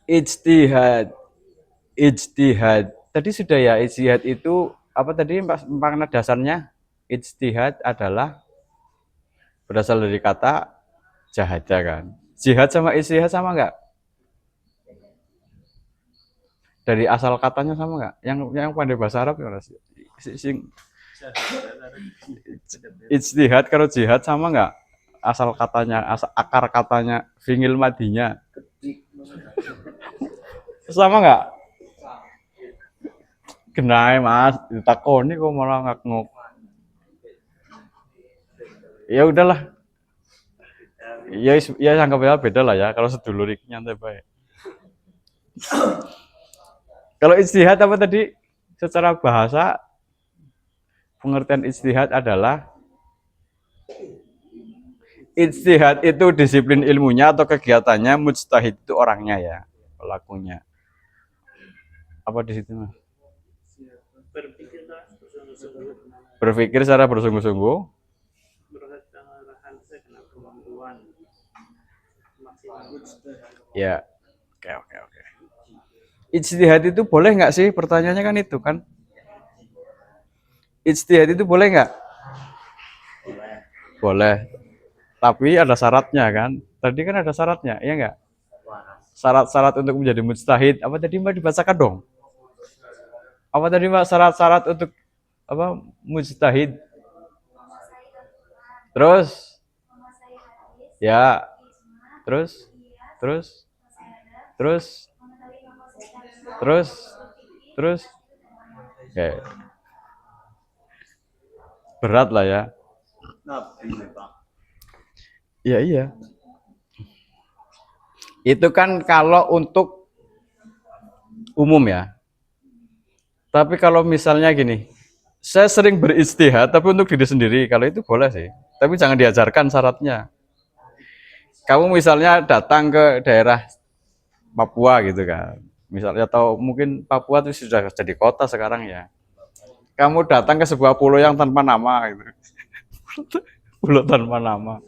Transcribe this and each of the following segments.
Ijtihad. Ijtihad. Tadi sudah ya, ijtihad itu apa tadi makna dasarnya? Ijtihad adalah berasal dari kata jahaja kan. Jihad sama ijtihad sama enggak? Dari asal katanya sama enggak? Yang pandai bahasa Arab ya sih? Ijtihad kalau jihad sama enggak? Asal katanya, akar katanya, fingil madinya. Sama enggak? Kenai mas, ditakoni kok malah ngak-ngok. Ya udahlah, ya anggapnya beda lah ya. Kalau sedulur iki nyantai baik. Kalau ijtihad apa tadi? Secara bahasa pengertian ijtihad adalah ijtihad itu disiplin ilmunya atau kegiatannya, mujtahid itu orangnya ya, pelakunya. Apa di situ mas? Berpikir secara bersungguh-sungguh. Ya, oke oke oke. Ijtihad itu boleh nggak sih? Pertanyaannya kan itu kan. Ijtihad itu boleh nggak? Boleh. Tapi ada syaratnya kan. Tadi kan ada syaratnya, iya nggak? Syarat-syarat untuk menjadi mujtahid. Apa tadi mbak dibacakan dong? Apa tadi mbak syarat-syarat untuk apa mujtahid? Terus, ya, terus, terus, terus, terus, terus. Oke, berat lah ya. Iya iya. Itu kan kalau untuk umum ya. Tapi kalau misalnya gini, saya sering beristihad tapi untuk diri sendiri. Kalau itu boleh sih. Tapi jangan diajarkan syaratnya. Kamu misalnya datang ke daerah Papua gitu kan. Misalnya atau mungkin Papua itu sudah jadi kota sekarang ya. Kamu datang ke sebuah pulau yang tanpa nama gitu. Pulau tanpa nama.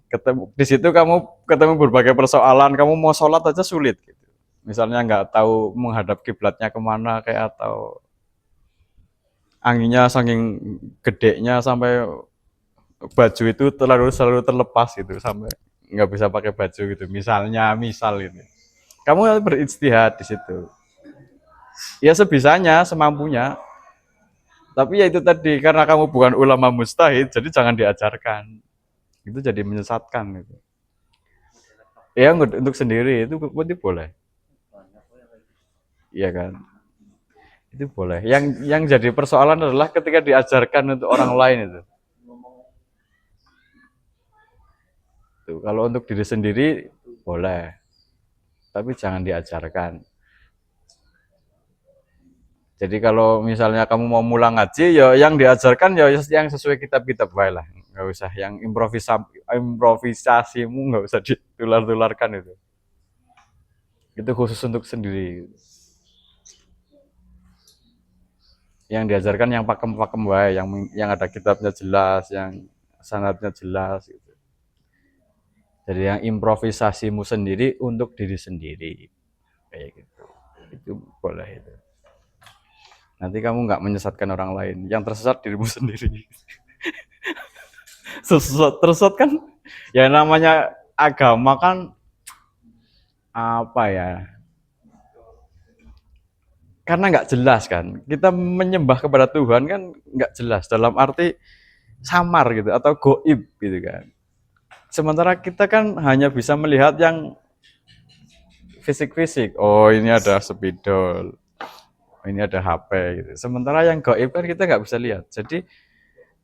Ketemu di situ kamu ketemu berbagai persoalan, kamu mau sholat aja sulit gitu. Misalnya nggak tahu menghadap kiblatnya kemana kayak atau anginnya saking gedenya sampai baju itu selalu terlepas gitu sampai nggak bisa pakai baju gitu. Misal ini. Kamu harus berijtihad di situ. Ya sebisanya, semampunya. Tapi ya itu tadi karena kamu bukan ulama mustahid, jadi jangan diajarkan. Itu jadi menyesatkan gitu. Ya untuk sendiri itu boleh. Iya kan? Itu boleh. Yang jadi persoalan adalah ketika diajarkan untuk orang lain itu. Tuh, kalau untuk diri sendiri boleh, tapi jangan diajarkan. Jadi kalau misalnya kamu mau mulang ngaji, ya yang diajarkan ya yang sesuai kitab-kitab baik lah. Nggak usah yang improvisasimu nggak usah ditular-tularkan itu. Itu khusus untuk sendiri. Yang diajarkan yang pakem-pakem baik, yang ada kitabnya jelas, yang sanadnya jelas gitu. Jadi yang improvisasimu sendiri untuk diri sendiri. Kayak gitu. Itu boleh itu. Nanti kamu nggak menyesatkan orang lain. Yang tersesat dirimu sendiri. Tersesat kan ya namanya agama kan apa ya? Karena nggak jelas kan. Kita menyembah kepada Tuhan kan nggak jelas dalam arti samar gitu atau goib gitu kan. Sementara kita kan hanya bisa melihat yang fisik-fisik. Oh ini ada spidol, ini ada HP gitu. Sementara yang gaib kan kita nggak bisa lihat. Jadi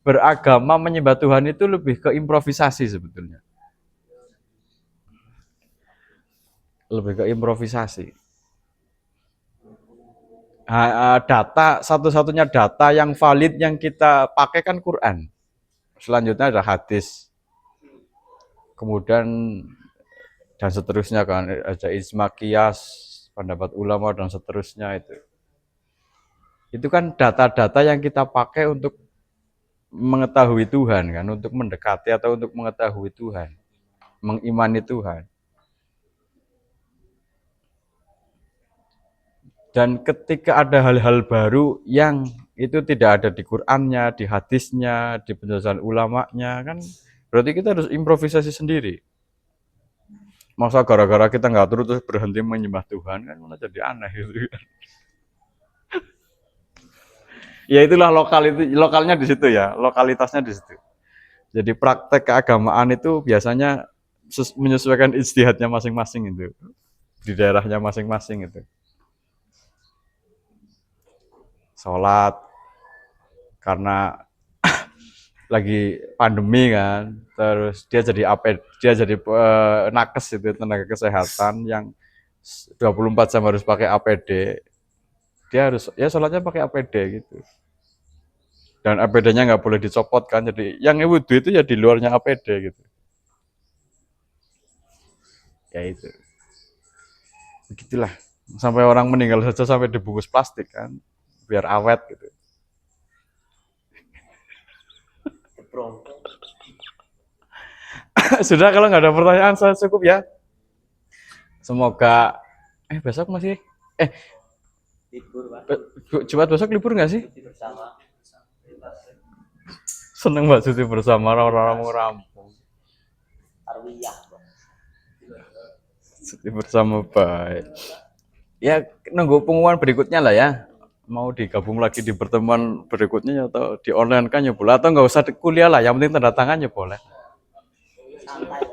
beragama menyembah Tuhan itu lebih ke improvisasi sebetulnya. Lebih ke improvisasi. Data satu-satunya data yang valid yang kita pakai kan Quran. Selanjutnya ada hadis. Kemudian dan seterusnya kan ada ijma qiyas, pendapat ulama dan seterusnya itu. Itu kan data-data yang kita pakai untuk mengetahui Tuhan kan, untuk mendekati atau untuk mengetahui Tuhan, mengimani Tuhan. Dan ketika ada hal-hal baru yang itu tidak ada di Qur'annya, di hadisnya, di penjelasan ulamanya, kan berarti kita harus improvisasi sendiri. Masa gara-gara kita nggak terus berhenti menyembah Tuhan, kan malah jadi aneh gitu kan. Ya itulah lokalnya di situ ya, lokalitasnya di situ. Jadi praktek keagamaan itu biasanya menyesuaikan ijtihadnya masing-masing itu, di daerahnya masing-masing itu. Sholat karena lagi pandemi kan, terus dia jadi nakes itu, tenaga kesehatan yang 24 jam harus pakai APD. Dia harus ya sholatnya pakai APD gitu. Dan APD-nya nggak boleh dicopot kan, jadi yang wudhu itu ya di luarnya APD gitu. Ya itu, begitulah. Sampai orang meninggal saja sampai dibungkus plastik kan, biar awet gitu. Sudah, kalau nggak ada pertanyaan saya cukup ya. Semoga besok masih libur, Pak. Jumat besok libur nggak sih? Cuti bersama. Seneng mbak cuti bersama orang-orang mau rampung. Tarwiyah, Pak. Cuti bersama baik. Ya nunggu pengumuman berikutnya lah ya. Mau digabung lagi di pertemuan berikutnya atau di online kan ya boleh, atau nggak usah kuliah lah. Yang penting tanda tangan ya boleh. Santai.